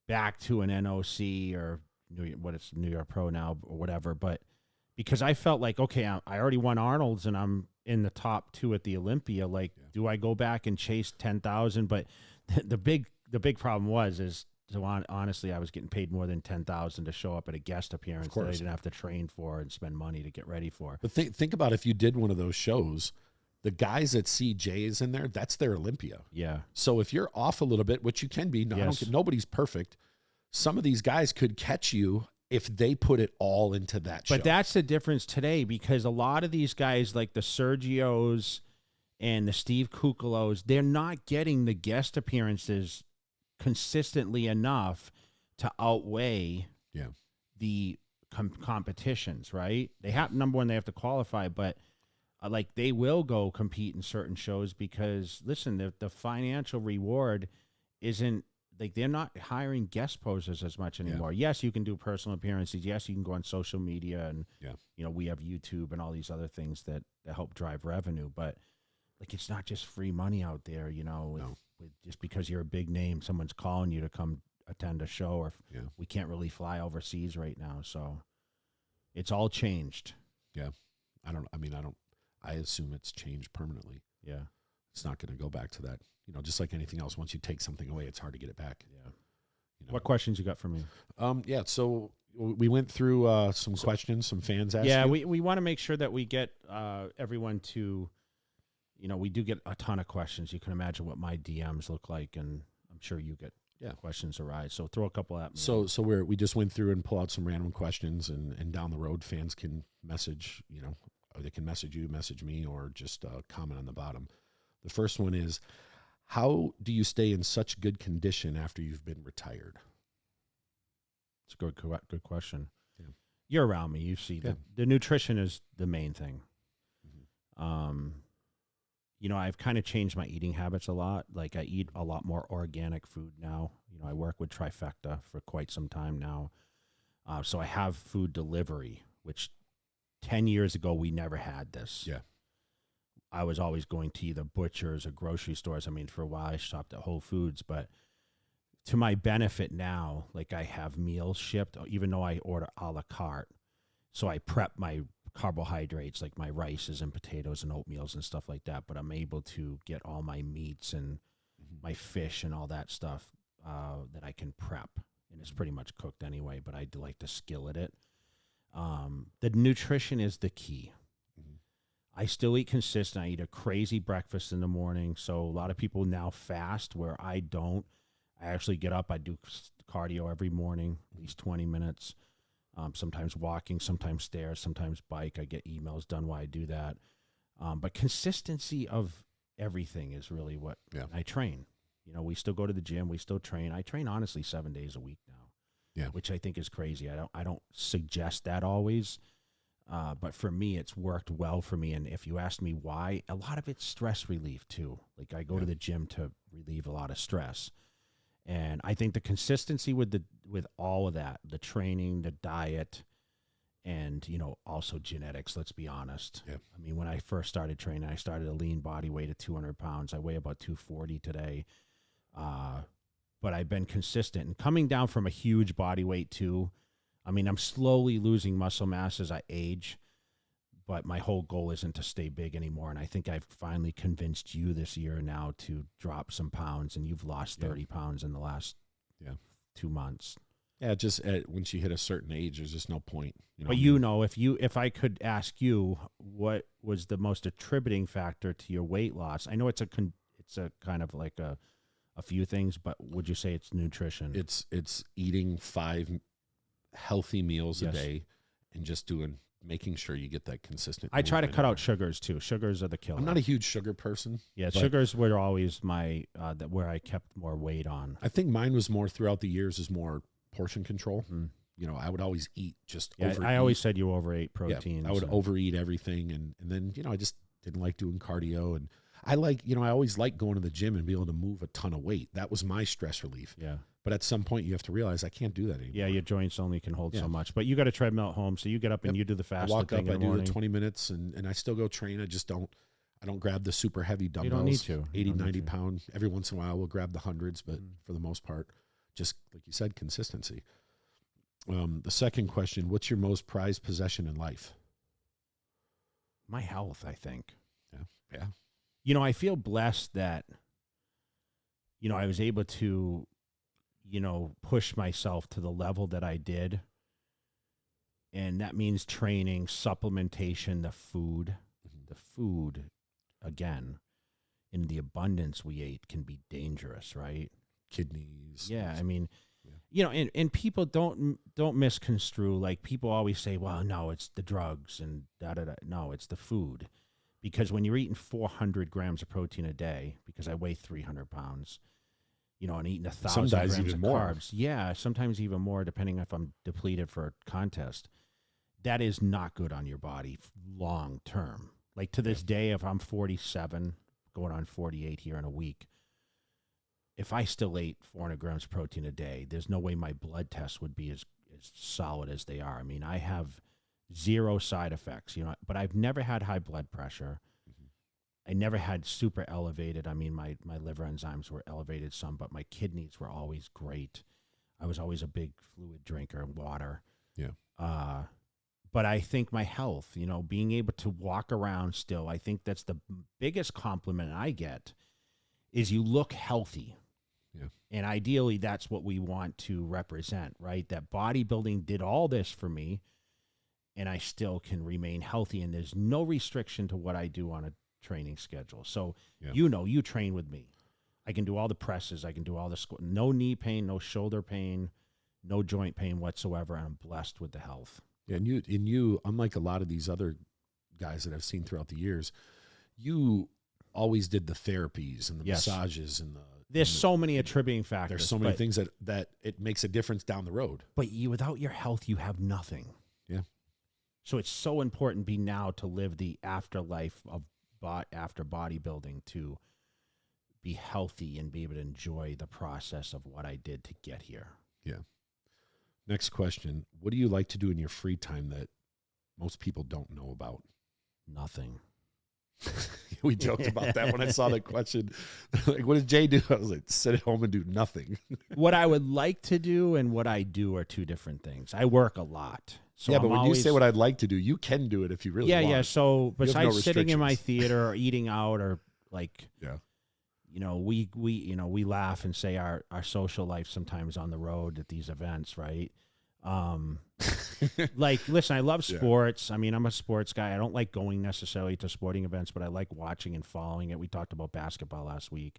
back to an NOC or it's New York Pro now or whatever, but because I felt like, okay, I already won Arnold's and I'm in the top 2 at the Olympia. Like, do I go back and chase 10,000? But the big problem is so honestly, I was getting paid more than 10,000 to show up at a guest appearance that I didn't have to train for and spend money to get ready for. But think about if you did one of those shows, the guys that see Jay's in there, that's their Olympia. Yeah. So if you're off a little bit, which you can be, nobody's perfect. Some of these guys could catch you if they put it all into that show. But that's the difference today, because a lot of these guys, like the Sergios and the Steve Kukalos, they're not getting the guest appearances consistently enough to outweigh the competitions, right? They have, number one, they have to qualify, but like, they will go compete in certain shows because, listen, the financial reward isn't, like, they're not hiring guest posers as much anymore. Yeah. Yes, you can do personal appearances. Yes, you can go on social media, and you know, we have YouTube and all these other things that help drive revenue. But like, it's not just free money out there, you know. With just because you're a big name, someone's calling you to come attend a show, or we can't really fly overseas right now, so it's all changed. Yeah, I assume it's changed permanently. Yeah, it's not going to go back to that. You know, just like anything else, once you take something away, it's hard to get it back. Yeah. You know? What questions you got for me? So we went through some questions, some fans asked. Yeah, we want to make sure that we get everyone to, you know, we do get a ton of questions. You can imagine what my DMs look like, and I'm sure you get questions arise. So throw a couple at me. So we just went through and pull out some random questions, and down the road, fans can message, you know, or they can message you, message me, or just comment on the bottom. The first one is, how do you stay in such good condition after you've been retired? It's a good question. Yeah. You're around me. You see the nutrition is the main thing. I've kind of changed my eating habits a lot. Like I eat a lot more organic food now. I work with Trifecta for quite some time now. So I have food delivery, which 10 years ago, we never had this. Yeah. I was always going to either butchers or grocery stores. I mean, for a while I shopped at Whole Foods, but to my benefit now, like I have meals shipped, even though I order a la carte. So I prep my carbohydrates, like my rices and potatoes and oatmeals and stuff like that. But I'm able to get all my meats and my fish and all that stuff that I can prep. And it's pretty much cooked anyway, but I do like to skillet it. The nutrition is the key. I still eat consistent. I eat a crazy breakfast in the morning. So a lot of people now fast where I don't. I actually get up. I do cardio every morning, at least 20 minutes. Sometimes walking, sometimes stairs, sometimes bike. I get emails done while I do that. But consistency of everything is really what I train. We still go to the gym. We still train. I train honestly 7 days a week now, which I think is crazy. I don't suggest that always. But for me, it's worked well for me. And if you ask me why, a lot of it's stress relief too. Like I go to the gym to relieve a lot of stress. And I think the consistency with all of that, the training, the diet, and, also genetics, let's be honest. Yep. I mean, when I first started training, I started a lean body weight at 200 pounds. I weigh about 240 today. But I've been consistent. And coming down from a huge body weight too, I mean, I'm slowly losing muscle mass as I age, but my whole goal isn't to stay big anymore. And I think I've finally convinced you this year now to drop some pounds, and you've lost 30 pounds in the last 2 months. Yeah, just once you hit a certain age, there's just no point. But if I could ask you, what was the most attributing factor to your weight loss? I know it's a kind of like a few things, but would you say it's nutrition? It's eating 5 healthy meals a day and just making sure you get that consistent. I try to cut out sugars too. Sugars are the killer. I'm not a huge sugar person. Yeah, sugars were always my where I kept more weight on. I think mine was more throughout the years is more portion control. I would always eat overeat. I always said you overate proteins. Yeah, I would overeat everything, and then I just didn't like doing cardio, and I always liked going to the gym and be able to move a ton of weight. That was my stress relief. Yeah. But at some point, you have to realize I can't do that anymore. Yeah, your joints only can hold so much. But you got a treadmill at home, so you get up and you do the fasted thing in the morning. I do the 20 minutes, and I still go train. I just don't grab the super heavy dumbbells. You don't need to. 80, 90 pound. Every once in a while, we'll grab the hundreds, but for the most part, just like you said, consistency. The second question, what's your most prized possession in life? My health, I think. Yeah. I feel blessed that, I was able to, push myself to the level that I did. And that means training, supplementation, the food, again, in the abundance we ate can be dangerous, right? Kidneys. Yeah. I mean, and people don't misconstrue. Like people always say, well, no, it's the drugs and da-da-da. No, it's the food. Because when you're eating 400 grams of protein a day, because I weigh 300 pounds, and eating 1,000 grams of carbs. Yeah, sometimes even more, depending if I'm depleted for a contest. That is not good on your body long term. Like to this day, if I'm 47, going on 48 here in a week, if I still ate 400 grams of protein a day, there's no way my blood tests would be as solid as they are. I mean, I have 0 side effects, but I've never had high blood pressure. I never had super elevated. I mean, my liver enzymes were elevated some, but my kidneys were always great. I was always a big fluid drinker, water. Yeah. But I think my health, being able to walk around still, I think that's the biggest compliment I get is you look healthy. Yeah. And ideally, that's what we want to represent, right? That bodybuilding did all this for me, and I still can remain healthy, and there's no restriction to what I do on a training schedule. So, you train with me. I can do all the presses. I can do all the no knee pain, no shoulder pain, no joint pain whatsoever. And I'm blessed with the health. Yeah, and you, unlike a lot of these other guys that I've seen throughout the years, you always did the therapies and the massages and there's so many attributing factors. There's so many things that it makes a difference down the road. But without your health, you have nothing. Yeah. So it's so important now to live the afterlife of after bodybuilding to be healthy and be able to enjoy the process of what I did to get here. Yeah. Next question. What do you like to do in your free time that most people don't know about? Nothing. We joked about that when I saw that question. Like, what does Jay do? I was like, sit at home and do nothing. What I would like to do and what I do are two different things. I work a lot. So yeah, but when you say what I'd like to do, you can do it if you really want. Yeah. So besides no sitting in my restrictions. theater or eating out or like, Yeah. we laugh and say our social life sometimes on the road at these events, right? Like, listen, I love sports. I mean, I'm a sports guy. I don't like going necessarily to sporting events, but I like watching and following it. We talked about basketball last week.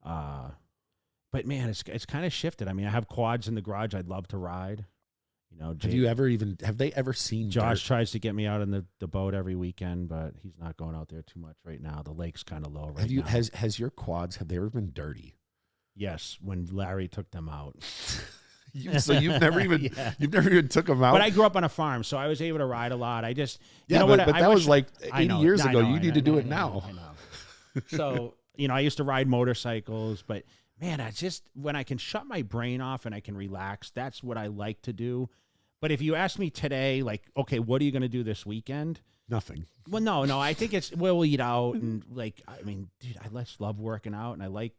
But man, it's kind of shifted. I mean, I have quads in the garage. I'd love to ride. Have they ever seen Josh dirt? tries to get me out in the boat every weekend, but he's not going out there too much right now. The lake's kind of low right now. Has your quads, have they ever been dirty? Yes, when Larry took them out. So you've never even took them out. But I grew up on a farm, so I was able to ride a lot. I just but that was like 80 years ago. You need to do it now. I know. So I used to ride motorcycles, but man, when I can shut my brain off and I can relax, that's what I like to do. But if you ask me today, like, okay, what are you going to do this weekend? Nothing. Well, no. I think we'll eat out and like, I mean, dude, I just love working out and I like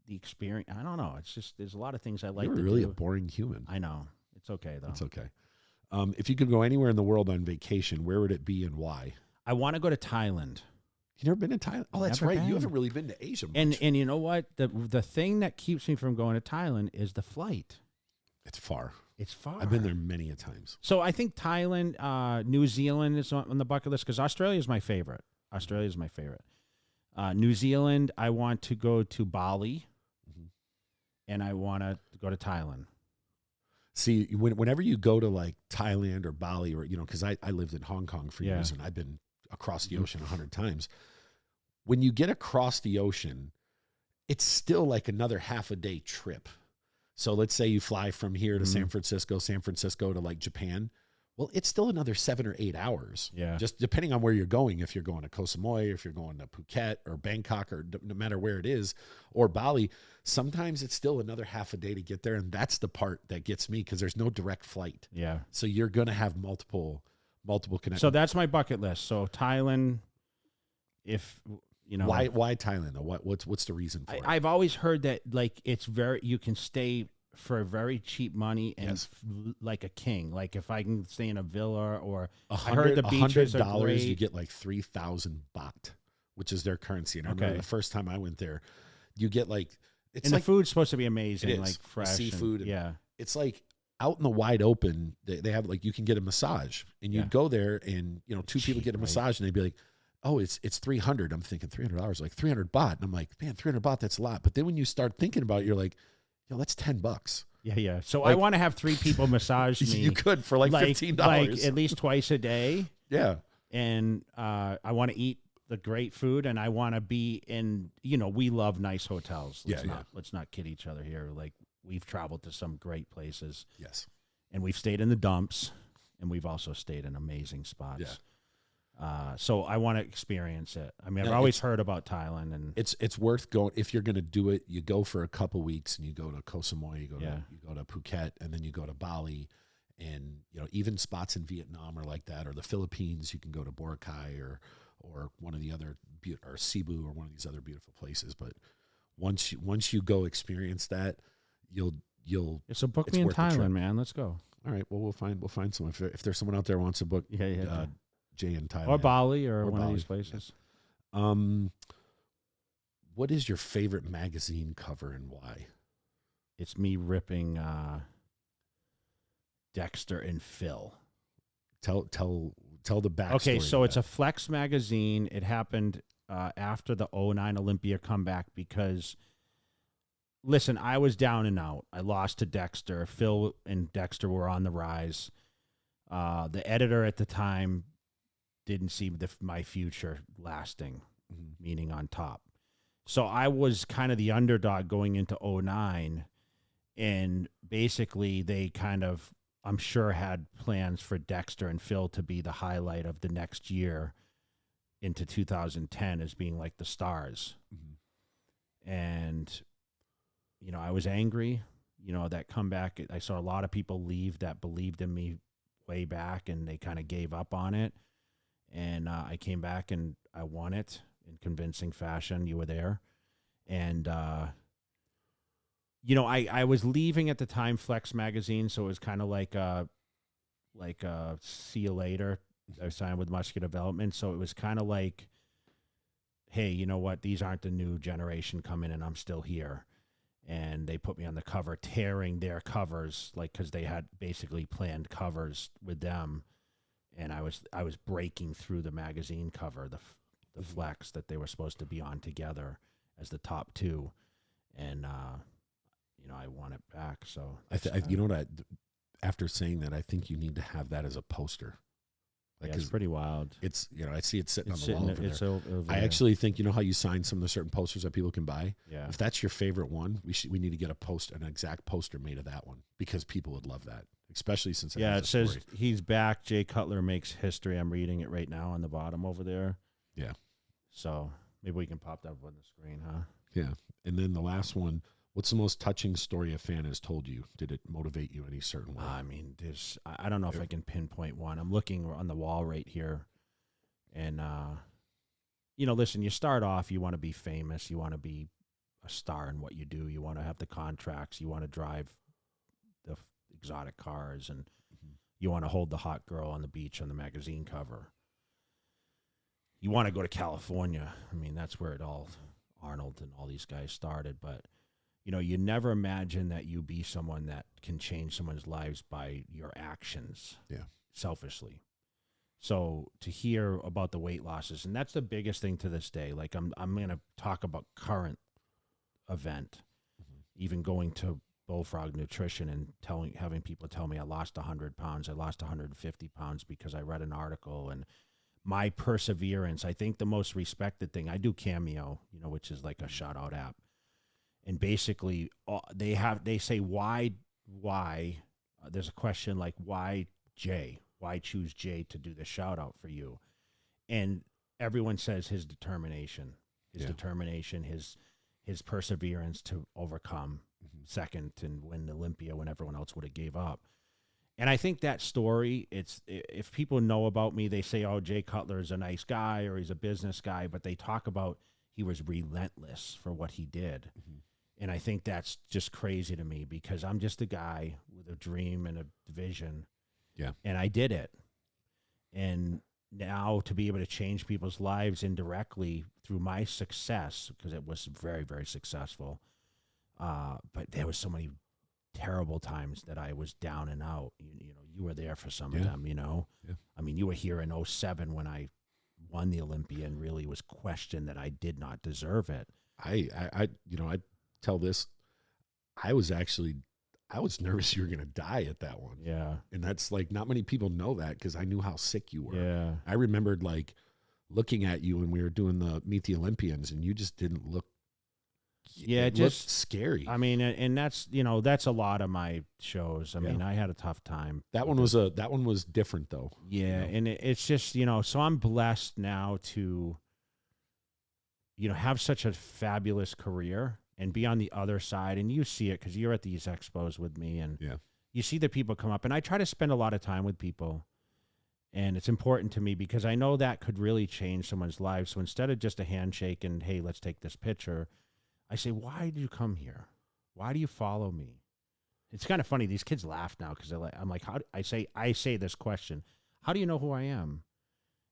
the experience. I don't know. It's just there's a lot of things I like. You're really a boring human. I know. It's okay though. It's okay. If you could go anywhere in the world on vacation, where would it be and why? I want to go to Thailand. You never been to Thailand? Oh, that's right. You haven't really been to Asia much. And you know what? The thing that keeps me from going to Thailand is the flight. It's far. It's far. I've been there many a times. So I think Thailand, New Zealand is on the bucket list because Australia is my favorite. New Zealand, I want to go to Bali, and I want to go to Thailand. See, whenever you go to like Thailand or Bali or, because I lived in Hong Kong for years and I've been across the ocean 100 times. When you get across the ocean, it's still like another half a day trip. So let's say you fly from here to San Francisco to like Japan. Well, it's still another 7 or 8 hours. Yeah. Just depending on where you're going. If you're going to Koh Samui, if you're going to Phuket or Bangkok or no matter where it is, or Bali, sometimes it's still another half a day to get there. And that's the part that gets me because there's no direct flight. Yeah. So you're going to have multiple connections. So that's my bucket list. So Thailand, Why Thailand though? What's the reason for it? I've always heard that like you can stay for very cheap money and like a king. Like if I can stay in a villa or I heard the beaches are great. You get like 3,000 baht, which is their currency. And I remember the first time I went there, you get like the food's supposed to be amazing, like fresh seafood. And it's like out in the wide open. They have like you can get a massage, and you'd go there, and two people get a massage, and they'd be like, oh, it's 300. I'm thinking $300, like 300 baht. And I'm like, man, 300 baht, that's a lot. But then when you start thinking about it, you're like, that's $10. Yeah. So I want to have 3 people massage me. You could for like $15. Like at least twice a day. Yeah. And I want to eat the great food, and I want to be in, we love nice hotels. Let's not kid each other here. Like we've traveled to some great places. Yes. And we've stayed in the dumps, and we've also stayed in amazing spots. Yeah. So I want to experience it. I mean, I've always heard about Thailand, and it's worth going. If you're going to do it, you go for a couple weeks, and you go to Koh Samui, you go to Phuket, and then you go to Bali, and even spots in Vietnam are like that, or the Philippines. You can go to Boracay or one of the other or Cebu or one of these other beautiful places. But once you go experience that, you'll. So book me in Thailand, man. Let's go. All right. Well, we'll find someone if there's someone out there who wants to book. Jay in Thailand. Or Bali or one of these places. What is your favorite magazine cover and why? It's me ripping Dexter and Phil. Tell the backstory. Okay, so it's a Flex magazine. It happened after the 2009 Olympia comeback because, listen, I was down and out. I lost to Dexter. Phil and Dexter were on the rise. The editor at the time didn't see my future lasting, meaning on top. So I was kind of the underdog going into 2009, and basically they kind of, I'm sure, had plans for Dexter and Phil to be the highlight of the next year into 2010 as being like the stars. Mm-hmm. And, you know, I was angry, you know, that comeback. I saw a lot of people leave that believed in me way back, and they kind of gave up on it. And I came back and I won it in convincing fashion. You were there. And, you know, I was leaving at the time Flex magazine, so it was kind of like see you later. I signed with Muscular Development, so it was kind of like, hey, you know what? These aren't the new generation coming, and I'm still here. And they put me on the cover, tearing their covers, like, because they had basically planned covers with them, and I was breaking through the magazine cover, the Flex that they were supposed to be on together as the top two, and you know, I won it back. So you know what? After saying that, I think you need to have that as a poster. Like, yeah, it's pretty wild. It's, you know, I see it sitting on the wall over there. Over I actually think, you know how you sign some of the certain posters that people can buy? Yeah. If that's your favorite one, we need to get an exact poster made of that one, because people would love that, especially since it says he's back. Jay Cutler makes history. I'm reading it right now on the bottom over there. Yeah. So maybe we can pop that up on the screen, huh? Yeah. And then the last one, what's the most touching story a fan has told you? Did it motivate you any certain way? I mean, I don't know if I can pinpoint one. I'm looking on the wall right here. And, you know, listen, you start off, you want to be famous. You want to be a star in what you do. You want to have the contracts. You want to drive the exotic cars. And you want to hold the hot girl on the beach on the magazine cover. You want to go to California. I mean, that's where it all, Arnold and all these guys started. But, you know, you never imagine that you be someone that can change someone's lives by your actions. Yeah. Selfishly. So to hear about the weight losses, and that's the biggest thing to this day. Like, I'm going to talk about current event, even going to Bullfrog Nutrition and having people tell me I lost 100 pounds. I lost 150 pounds because I read an article, and my perseverance. I think the most respected thing, I do Cameo, you know, which is like a shout out app. And basically they say, why, there's a question like, why Jay? Why choose Jay to do the shout out for you? And everyone says his determination, his perseverance to overcome second and win Olympia when everyone else would have gave up. And I think that story, if people know about me, they say, oh, Jay Cutler is a nice guy or he's a business guy, but they talk about he was relentless for what he did. And I think that's just crazy to me, because I'm just a guy with a dream and a vision. Yeah. And I did it. And now to be able to change people's lives indirectly through my success, because it was very, very successful. But there was so many terrible times that I was down and out. You know, you were there for some of them, you know. Yeah. I mean, you were here in 2007 when I won the Olympia and really was questioned that I did not deserve it. I tell this, I was nervous you were going to die at that one. Yeah. And that's like, not many people know that, because I knew how sick you were. Yeah. I remembered like looking at you when we were doing the Meet the Olympians, and you just didn't look. Yeah, it just looked scary. I mean, and that's, you know, that's a lot of my shows. I mean, I had a tough time. That one was different though. Yeah. You know? And it's just, you know, so I'm blessed now to, you know, have such a fabulous career and be on the other side. And you see it because you're at these expos with me, and you see the people come up, and I try to spend a lot of time with people, and it's important to me because I know that could really change someone's life. So instead of just a handshake and, hey, let's take this picture, I say, why did you come here? Why do you follow me? It's kind of funny. These kids laugh now because I'm like, I say this question, how do you know who I am?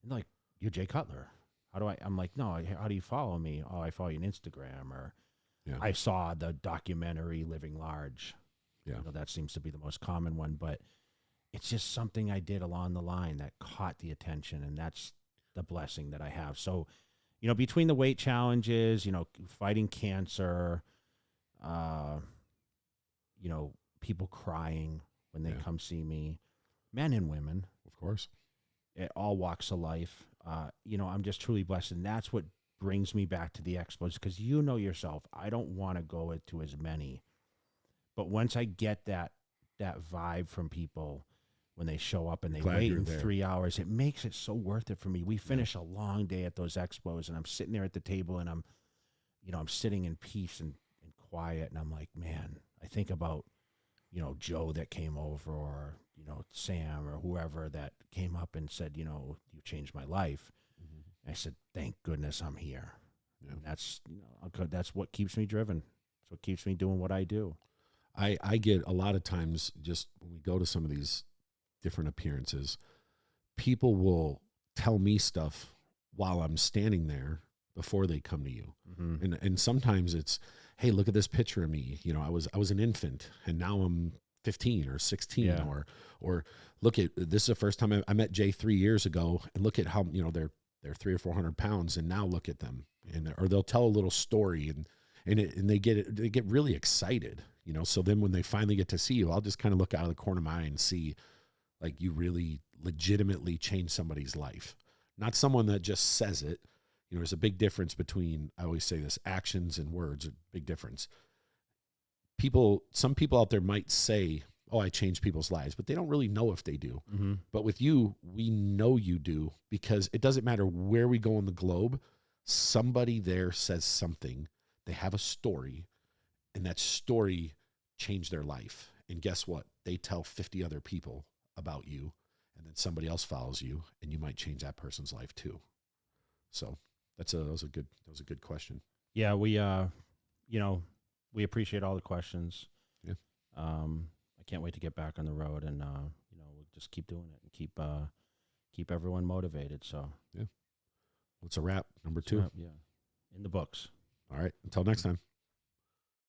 And they're like, you're Jay Cutler. I'm like, no, how do you follow me? Oh, I follow you on Instagram, or I saw the documentary Living Large. Yeah. You know, that seems to be the most common one, but it's just something I did along the line that caught the attention, and that's the blessing that I have. So, you know, between the weight challenges, you know, fighting cancer, you know, people crying when they come see me, men and women, of course, at all walks of life, you know, I'm just truly blessed. And that's what brings me back to the expos, because you know yourself, I don't want to go to as many. But once I get that vibe from people, when they show up and they Glad wait you're in there. 3 hours. It makes it so worth it for me. We finish a long day at those expos, and I'm sitting there at the table, and I'm sitting in peace and quiet, and I'm like, man, I think about, Joe that came over, or, Sam or whoever that came up and said, you changed my life. Mm-hmm. I said, thank goodness I'm here. Yeah. And that's what keeps me driven. That's what keeps me doing what I do. I get a lot of times, just when we go to some of these different appearances, people will tell me stuff while I'm standing there before they come to you. Mm-hmm. And sometimes it's, hey, look at this picture of me. I was an infant and now I'm 15 or 16, Yeah. or look at, this is the first time I met Jay 3 years ago, and look at how, they're 300 or 400 pounds, and now look at them. Or they'll tell a little story, and they get really excited, So then when they finally get to see you, I'll just kind of look out of the corner of my eye and see, like, you really legitimately change somebody's life, not someone that just says it. There's a big difference between, I always say this, actions and words, a big difference. Some people out there might say, oh, I change people's lives, but they don't really know if they do. Mm-hmm. But with you, we know you do, because it doesn't matter where we go in the globe. Somebody there says something. They have a story, and that story changed their life. And guess what? They tell 50 other people about you, and then somebody else follows you, and you might change that person's life too. So that was a good question. Yeah, we appreciate all the questions. Yeah. I can't wait to get back on the road, and we'll just keep doing it and keep everyone motivated. So yeah, well, it's a wrap. Number 2. Yeah, in the books. All right. Until next time.